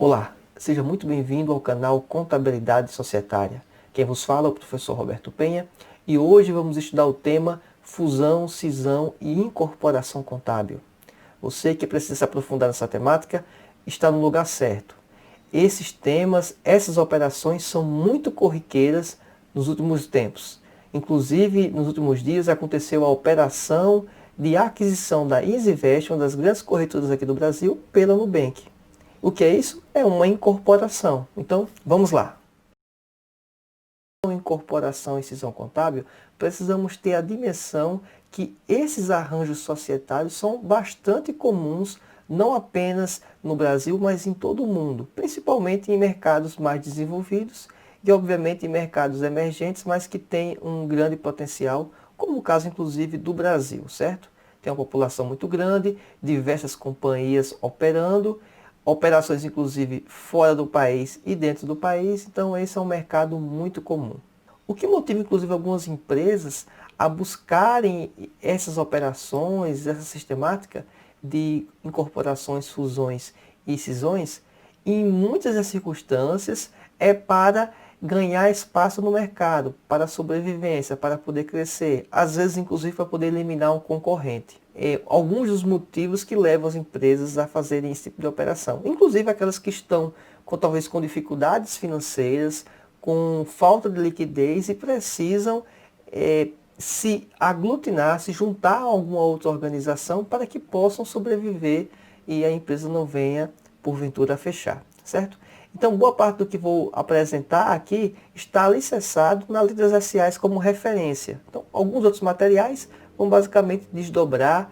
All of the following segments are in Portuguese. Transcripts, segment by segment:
Olá, seja muito bem-vindo ao canal Contabilidade Societária. Quem vos fala é o professor Roberto Penha e hoje vamos estudar o tema fusão, cisão e incorporação contábil. Você que precisa se aprofundar nessa temática está no lugar certo. Esses temas, essas operações são muito corriqueiras nos últimos tempos. Inclusive, nos últimos dias aconteceu a operação de aquisição da EasyVest, uma das grandes corretoras aqui do Brasil, pela Nubank. O que é isso? É uma incorporação. Então, vamos lá. Incorporação e cisão contábil, precisamos ter a dimensão que esses arranjos societários são bastante comuns, não apenas no Brasil, mas em todo o mundo, principalmente em mercados mais desenvolvidos e, obviamente, em mercados emergentes, mas que têm um grande potencial, como o caso, inclusive, do Brasil, certo? Tem uma população muito grande, diversas companhias operando, operações inclusive fora do país e dentro do país, então esse é um mercado muito comum. O que motiva inclusive algumas empresas a buscarem essas operações, essa sistemática de incorporações, fusões e cisões, em muitas das circunstâncias é para ganhar espaço no mercado, para sobrevivência, para poder crescer, às vezes inclusive para poder eliminar um concorrente. Alguns dos motivos que levam as empresas a fazerem esse tipo de operação, inclusive aquelas que estão talvez com dificuldades financeiras, com falta de liquidez e precisam se aglutinar, se juntar a alguma outra organização para que possam sobreviver e a empresa não venha porventura a fechar, certo? Então, boa parte do que vou apresentar aqui está alicerçado na lei das SAs como referência. Então, alguns outros materiais vão basicamente desdobrar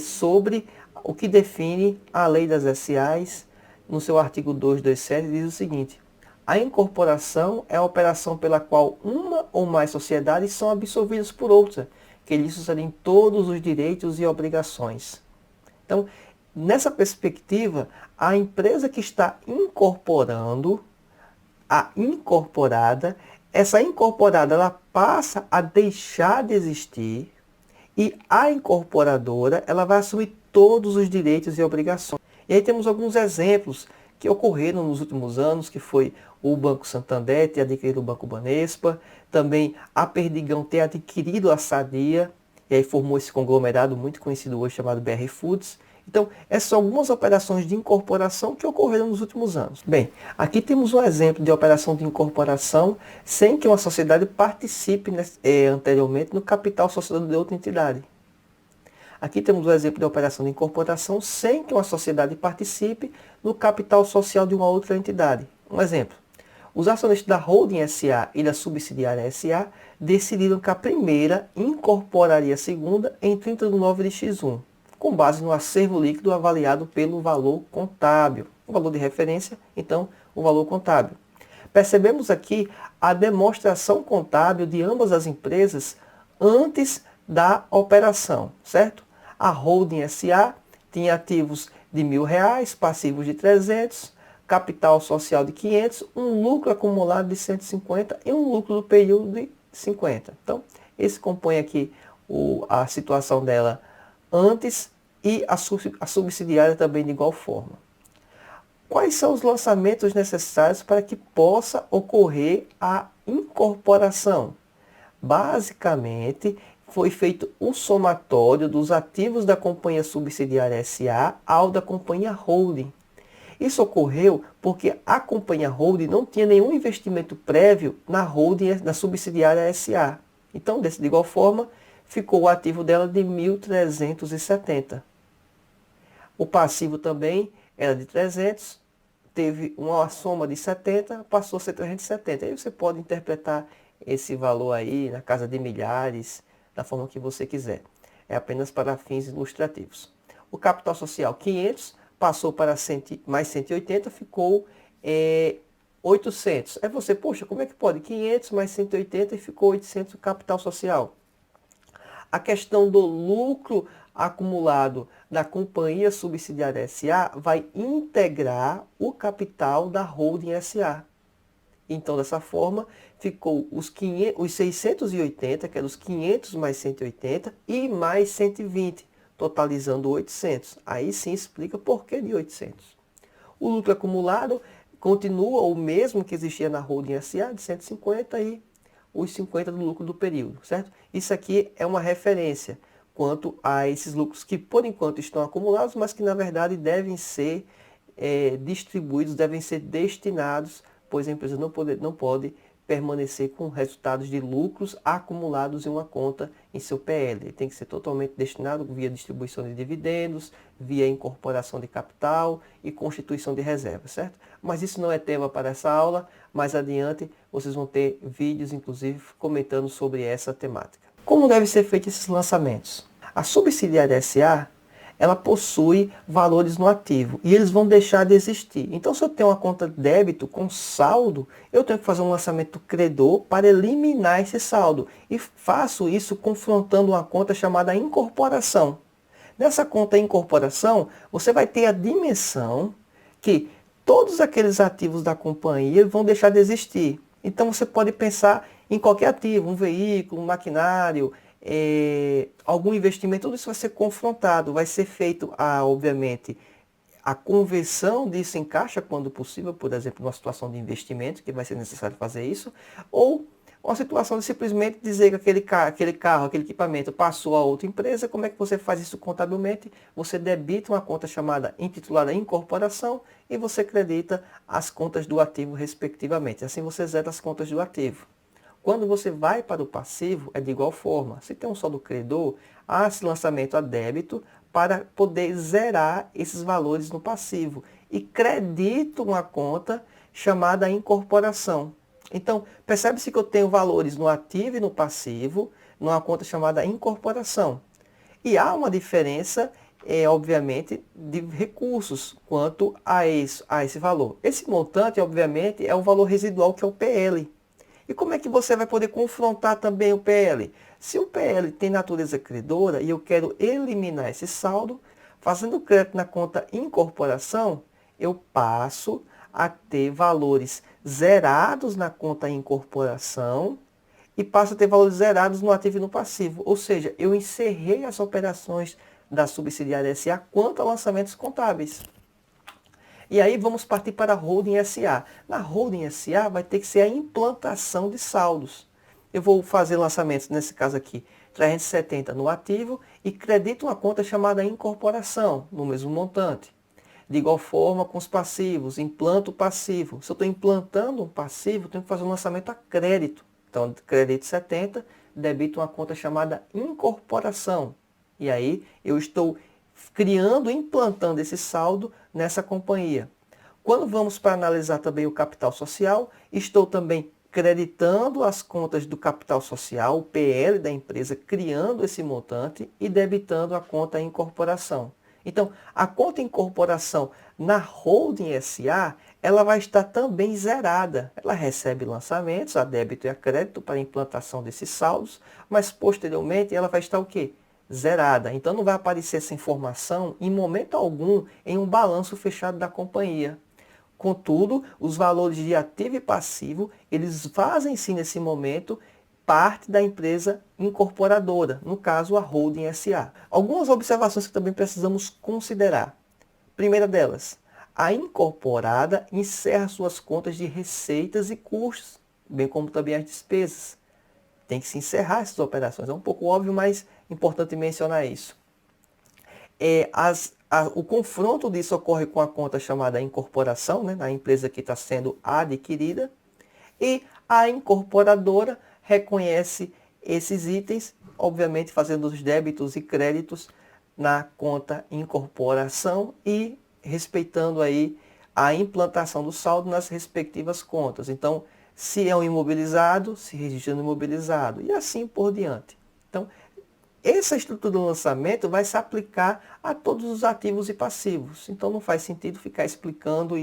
sobre o que define a lei das SAs. No seu artigo 227 diz o seguinte: a incorporação é a operação pela qual uma ou mais sociedades são absorvidas por outra, que lhes sucedem todos os direitos e obrigações. Então, nessa perspectiva, a empresa que está incorporando, a incorporada, essa incorporada ela passa a deixar de existir e a incorporadora ela vai assumir todos os direitos e obrigações. E aí temos alguns exemplos que ocorreram nos últimos anos, que foi o Banco Santander ter adquirido o Banco Banespa, também a Perdigão ter adquirido a Sadia, e aí formou esse conglomerado muito conhecido hoje chamado BR Foods. Então, essas são algumas operações de incorporação que ocorreram nos últimos anos. Bem, aqui temos um exemplo de operação de incorporação sem que uma sociedade participe anteriormente no capital social de outra entidade. Aqui temos um exemplo de operação de incorporação sem que uma sociedade participe no capital social de uma outra entidade. Um exemplo: os acionistas da Holding SA e da subsidiária SA decidiram que a primeira incorporaria a segunda em 30 de nove de X1, com base no acervo líquido avaliado pelo valor contábil. O valor de referência, então, o valor contábil. Percebemos aqui a demonstração contábil de ambas as empresas antes da operação, certo? A Holding SA tinha ativos de R$ 1.000, passivos de 300, capital social de 500, um lucro acumulado de 150 e um lucro do período de 50. Então, esse compõe aqui a situação dela antes e a subsidiária também de igual forma. Quais são os lançamentos necessários para que possa ocorrer a incorporação? Basicamente, foi feito o somatório dos ativos da companhia subsidiária SA ao da companhia holding. Isso ocorreu porque a companhia holding não tinha nenhum investimento prévio na holding, na subsidiária SA. Então, de igual forma, ficou o ativo dela de 1.370. O passivo também era de 300, teve uma soma de 70, passou a ser 370. Aí você pode interpretar esse valor aí na casa de milhares, da forma que você quiser. É apenas para fins ilustrativos. O capital social 500 passou para mais 180, ficou 800. Aí você, poxa, como é que pode? 500 mais 180 e ficou 800 o capital social. A questão do lucro acumulado da companhia subsidiária SA vai integrar o capital da holding SA. Então, dessa forma, ficou os 680, que eram os 500 mais 180, e mais 120, totalizando 800. Aí sim explica por que de 800. O lucro acumulado continua o mesmo que existia na holding SA, de 150 e os 50 do lucro do período, certo? Isso aqui é uma referência quanto a esses lucros que por enquanto estão acumulados, mas que na verdade devem ser distribuídos, devem ser destinados, pois a empresa não pode permanecer com resultados de lucros acumulados em uma conta em seu PL. Ele tem que ser totalmente destinado via distribuição de dividendos, via incorporação de capital e constituição de reserva, certo? Mas isso não é tema para essa aula. Mais adiante vocês vão ter vídeos, inclusive, comentando sobre essa temática. Como devem ser feitos esses lançamentos? A subsidiária SA, ela possui valores no ativo e eles vão deixar de existir. Então, se eu tenho uma conta débito com saldo, eu tenho que fazer um lançamento credor para eliminar esse saldo. E faço isso confrontando uma conta chamada incorporação. Nessa conta incorporação, você vai ter a dimensão que todos aqueles ativos da companhia vão deixar de existir. Então, você pode pensar em qualquer ativo, um veículo, um maquinário, algum investimento, tudo isso vai ser confrontado, vai ser feito, obviamente, a conversão disso em caixa quando possível, por exemplo, numa situação de investimento, que vai ser necessário fazer isso, ou uma situação de simplesmente dizer que aquele carro, aquele equipamento passou a outra empresa. Como é que você faz isso contabilmente? Você debita uma conta chamada intitulada incorporação e você credita as contas do ativo respectivamente. Assim você zera as contas do ativo. Quando você vai para o passivo, é de igual forma. Se tem um saldo credor, há esse lançamento a débito para poder zerar esses valores no passivo. E credito uma conta chamada incorporação. Então, percebe-se que eu tenho valores no ativo e no passivo, numa conta chamada incorporação. E há uma diferença, obviamente, de recursos quanto a esse valor. Esse montante, obviamente, é o valor residual, que é o PL. E como é que você vai poder confrontar também o PL? Se o PL tem natureza credora e eu quero eliminar esse saldo, fazendo crédito na conta incorporação, eu passo a ter valores zerados na conta incorporação e passo a ter valores zerados no ativo e no passivo. Ou seja, eu encerrei as operações da subsidiária SA quanto a lançamentos contábeis. E aí vamos partir para a holding SA. Na holding SA vai ter que ser a implantação de saldos. Eu vou fazer lançamentos, nesse caso aqui, 370 no ativo e credito uma conta chamada incorporação, no mesmo montante. De igual forma com os passivos, implanto passivo. Se eu estou implantando um passivo, eu tenho que fazer um lançamento a crédito. Então, credito 70, debito uma conta chamada incorporação. E aí eu estou criando, implantando esse saldo nessa companhia. Quando vamos para analisar também o capital social, estou também creditando as contas do capital social, o PL da empresa, criando esse montante e debitando a conta incorporação. Então, a conta incorporação na holding SA, ela vai estar também zerada. Ela recebe lançamentos a débito e a crédito para a implantação desses saldos, mas posteriormente ela vai estar o quê? Zerada. Então não vai aparecer essa informação em momento algum em um balanço fechado da companhia. Contudo, os valores de ativo e passivo, eles fazem sim nesse momento parte da empresa incorporadora, no caso a holding SA. Algumas observações que também precisamos considerar. Primeira delas, a incorporada encerra suas contas de receitas e custos, bem como também as despesas. Tem que se encerrar essas operações. É um pouco óbvio, mas importante mencionar isso. O confronto disso ocorre com a conta chamada incorporação, né, na empresa que está sendo adquirida, e a incorporadora reconhece esses itens, obviamente fazendo os débitos e créditos na conta incorporação e respeitando aí a implantação do saldo nas respectivas contas. Então, se é um imobilizado, se registra no imobilizado e assim por diante. Então, essa estrutura do lançamento vai se aplicar a todos os ativos e passivos. Então, não faz sentido ficar explicando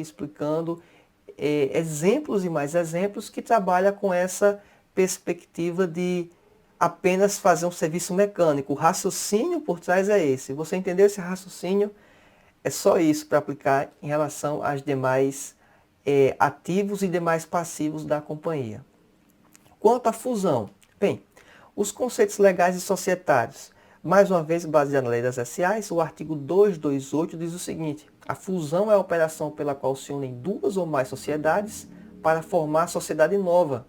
exemplos e mais exemplos que trabalham com essa perspectiva de apenas fazer um serviço mecânico. O raciocínio por trás é esse. Você entendeu esse raciocínio? É só isso para aplicar em relação aos demais ativos e demais passivos da companhia. Quanto à fusão, bem, os conceitos legais e societários. Mais uma vez, baseado na lei das SAs, o artigo 228 diz o seguinte: A fusão é a operação pela qual se unem duas ou mais sociedades para formar sociedade nova,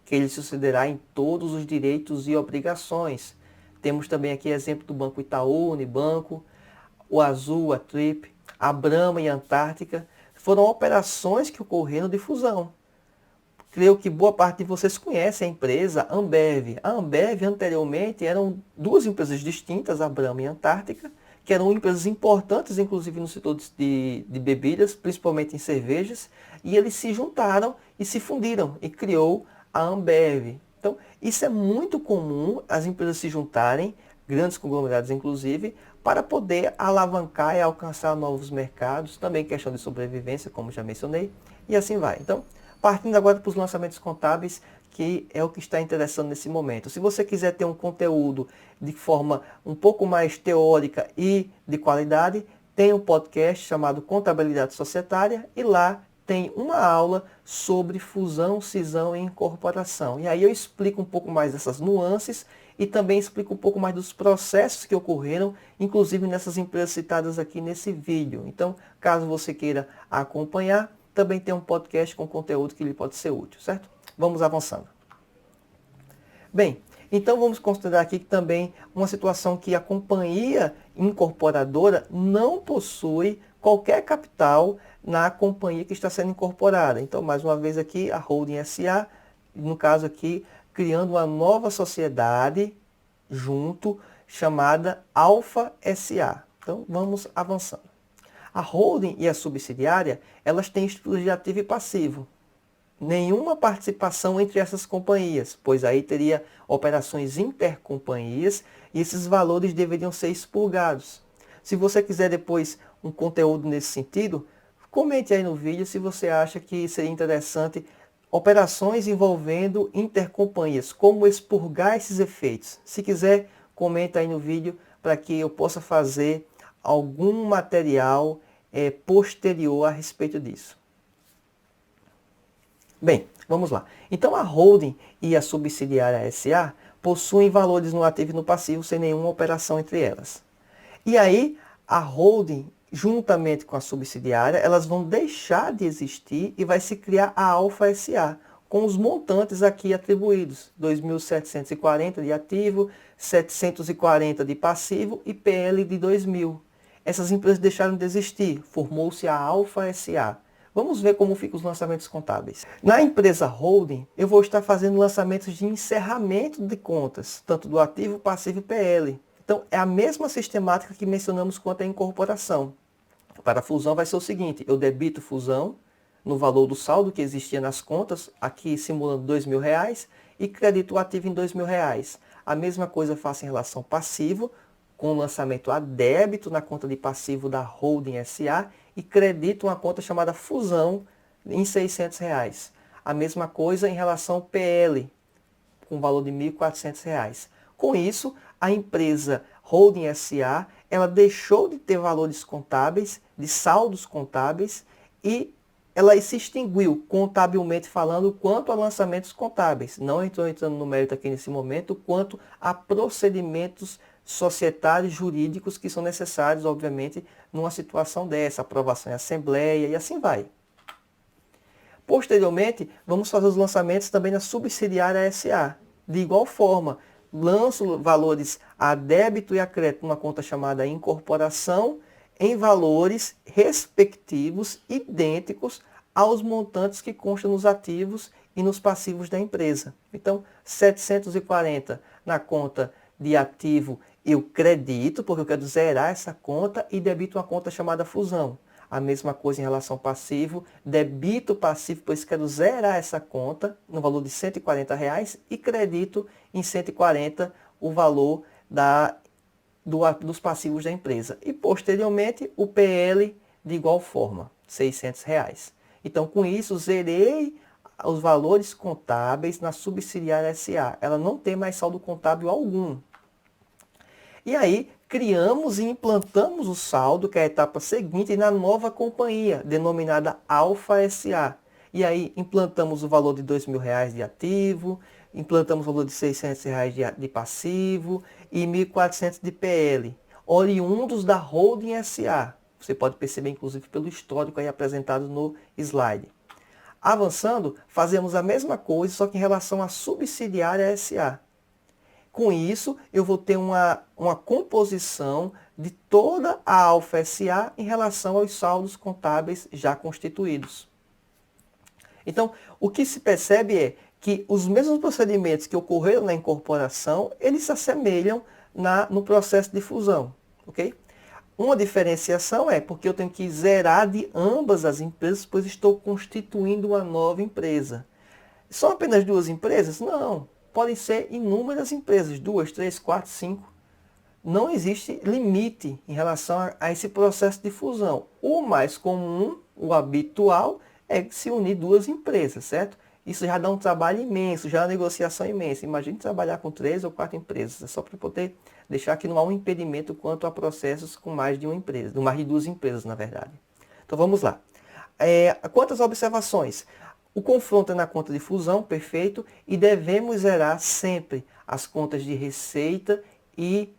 que lhe sucederá em todos os direitos e obrigações. Temos também aqui exemplo do Banco Itaú, Unibanco, o Azul, a Trip, a Brahma e a Antártica. Foram operações que ocorreram de fusão. Creio que boa parte de vocês conhece a empresa Ambev. A Ambev anteriormente eram duas empresas distintas, a Brahma e a Antártica, que eram empresas importantes, inclusive no setor de bebidas, principalmente em cervejas, e eles se juntaram e se fundiram e criou a Ambev. Então, isso é muito comum, as empresas se juntarem, grandes conglomerados inclusive, para poder alavancar e alcançar novos mercados, também questão de sobrevivência, como já mencionei, e assim vai. Então, partindo agora para os lançamentos contábeis, que é o que está interessando nesse momento. Se você quiser ter um conteúdo de forma um pouco mais teórica e de qualidade, tem um podcast chamado Contabilidade Societária e lá tem uma aula sobre fusão, cisão e incorporação. E aí eu explico um pouco mais dessas nuances e também explico um pouco mais dos processos que ocorreram, inclusive nessas empresas citadas aqui nesse vídeo. Então, caso você queira acompanhar, também tem um podcast com conteúdo que lhe pode ser útil, certo? Vamos avançando. Bem, então vamos considerar aqui que também uma situação que a companhia incorporadora não possui qualquer capital na companhia que está sendo incorporada. Então, mais uma vez aqui, a Holding SA, no caso aqui, criando uma nova sociedade junto, chamada Alfa SA. Então, vamos avançando. A holding e a subsidiária, elas têm estruturas de ativo e passivo. Nenhuma participação entre essas companhias, pois aí teria operações intercompanhias e esses valores deveriam ser expurgados. Se você quiser depois um conteúdo nesse sentido, comente aí no vídeo se você acha que seria interessante operações envolvendo intercompanhias, como expurgar esses efeitos. Se quiser, comenta aí no vídeo para que eu possa fazer algum material posterior a respeito disso. Bem, vamos lá. Então a holding e a subsidiária SA possuem valores no ativo e no passivo sem nenhuma operação entre elas. E aí a holding, juntamente com a subsidiária, elas vão deixar de existir e vai se criar a Alfa SA, com os montantes aqui atribuídos, 2.740 de ativo, 740 de passivo e PL de 2.000. Essas empresas deixaram de existir, formou-se a Alfa SA. Vamos ver como ficam os lançamentos contábeis. Na empresa holding, eu vou estar fazendo lançamentos de encerramento de contas, tanto do ativo, passivo e PL. Então, é a mesma sistemática que mencionamos quanto à incorporação. Para a fusão vai ser o seguinte, eu debito fusão no valor do saldo que existia nas contas, aqui simulando R$2.000, e credito o ativo em R$2.000. A mesma coisa eu faço em relação passivo, com o lançamento a débito na conta de passivo da Holding SA e credito uma conta chamada fusão em R$600. A mesma coisa em relação ao PL, com valor de R$1.400. Com isso, a empresa Holding SA, ela deixou de ter valores contábeis, de saldos contábeis, e ela se extinguiu, contabilmente falando, quanto a lançamentos contábeis. Não estou entrando no mérito aqui nesse momento, quanto a procedimentos societários jurídicos que são necessários, obviamente, numa situação dessa, aprovação em assembleia e assim vai. Posteriormente, vamos fazer os lançamentos também na subsidiária SA. De igual forma, lanço valores a débito e a crédito numa conta chamada incorporação em valores respectivos idênticos aos montantes que constam nos ativos e nos passivos da empresa. Então, 740 na conta de ativo eu credito, porque eu quero zerar essa conta e debito uma conta chamada fusão. A mesma coisa em relação ao passivo, debito o passivo, pois quero zerar essa conta no valor de R$140 e credito em 140 o valor dos passivos da empresa. E posteriormente o PL de igual forma, R$600. Então com isso zerei os valores contábeis na subsidiária SA. Ela não tem mais saldo contábil algum. E aí, criamos e implantamos o saldo, que é a etapa seguinte, na nova companhia, denominada Alfa SA. E aí, implantamos o valor de R$2.000 de ativo, implantamos o valor de R$600 de passivo e R$1.400 de PL, oriundos da Holding SA. Você pode perceber, inclusive, pelo histórico aí apresentado no slide. Avançando, fazemos a mesma coisa, só que em relação à subsidiária SA. Com isso, eu vou ter uma composição de toda a Alfa SA em relação aos saldos contábeis já constituídos. Então, o que se percebe é que os mesmos procedimentos que ocorreram na incorporação, eles se assemelham no processo de fusão, ok? Uma diferenciação é porque eu tenho que zerar de ambas as empresas, pois estou constituindo uma nova empresa. São apenas duas empresas? Não. Podem ser inúmeras empresas, 2, 3, 4, 5. Não existe limite em relação a esse processo de fusão. O mais comum, o habitual, é se unir duas empresas, certo? Isso já dá um trabalho imenso, já é uma negociação imensa. Imagine trabalhar com 3 ou 4 empresas. É só para poder deixar que não há um impedimento quanto a processos com mais de uma empresa, mais de duas empresas, na verdade. Então vamos lá. Quantas observações? O confronto é na conta de fusão, perfeito, e devemos zerar sempre as contas de receita e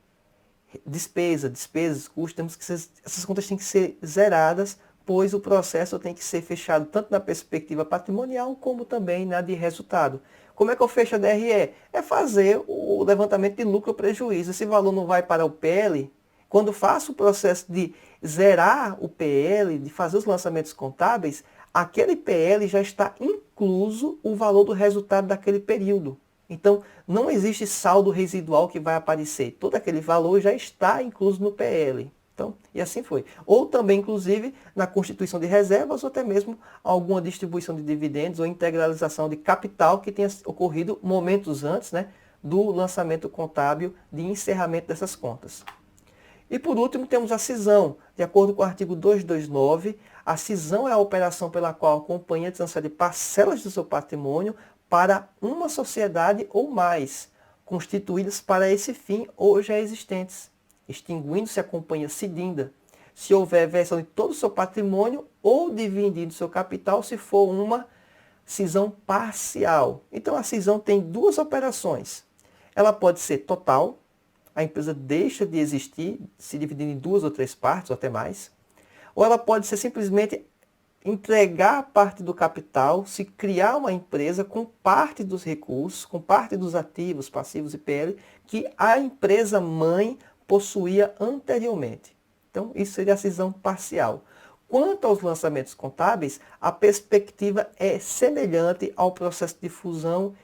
despesas, custos. Essas contas têm que ser zeradas, pois o processo tem que ser fechado tanto na perspectiva patrimonial como também na de resultado. Como é que eu fecho a DRE? É fazer o levantamento de lucro ou prejuízo. Esse valor não vai para o PL. Quando faço o processo de zerar o PL, de fazer os lançamentos contábeis, aquele PL já está incluso o valor do resultado daquele período. Então, não existe saldo residual que vai aparecer. Todo aquele valor já está incluso no PL. Então, e assim foi. Ou também, inclusive, na constituição de reservas, ou até mesmo alguma distribuição de dividendos ou integralização de capital que tenha ocorrido momentos antes, né, do lançamento contábil de encerramento dessas contas. E por último, temos a cisão. De acordo com o artigo 229, a cisão é a operação pela qual a companhia transfere parcelas do seu patrimônio para uma sociedade ou mais, constituídas para esse fim ou já existentes, extinguindo-se a companhia cidinda, se houver versão de todo o seu patrimônio ou dividindo seu capital se for uma cisão parcial. Então a cisão tem duas operações. Ela pode ser total, a empresa deixa de existir, se dividindo em 2 ou 3 partes ou até mais, ou ela pode ser simplesmente entregar parte do capital, se criar uma empresa com parte dos recursos, com parte dos ativos, passivos e PL, que a empresa mãe possuía anteriormente. Então, isso seria a cisão parcial. Quanto aos lançamentos contábeis, a perspectiva é semelhante ao processo de fusão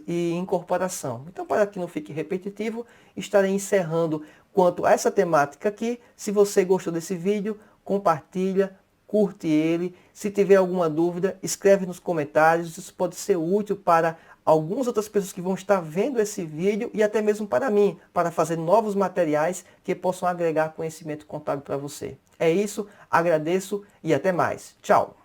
e incorporação. Então, para que não fique repetitivo, estarei encerrando quanto a essa temática aqui. Se você gostou desse vídeo, compartilha, curte ele. Se tiver alguma dúvida, escreve nos comentários. Isso pode ser útil para algumas outras pessoas que vão estar vendo esse vídeo e até mesmo para mim, para fazer novos materiais que possam agregar conhecimento contábil para você. É isso, agradeço e até mais. Tchau!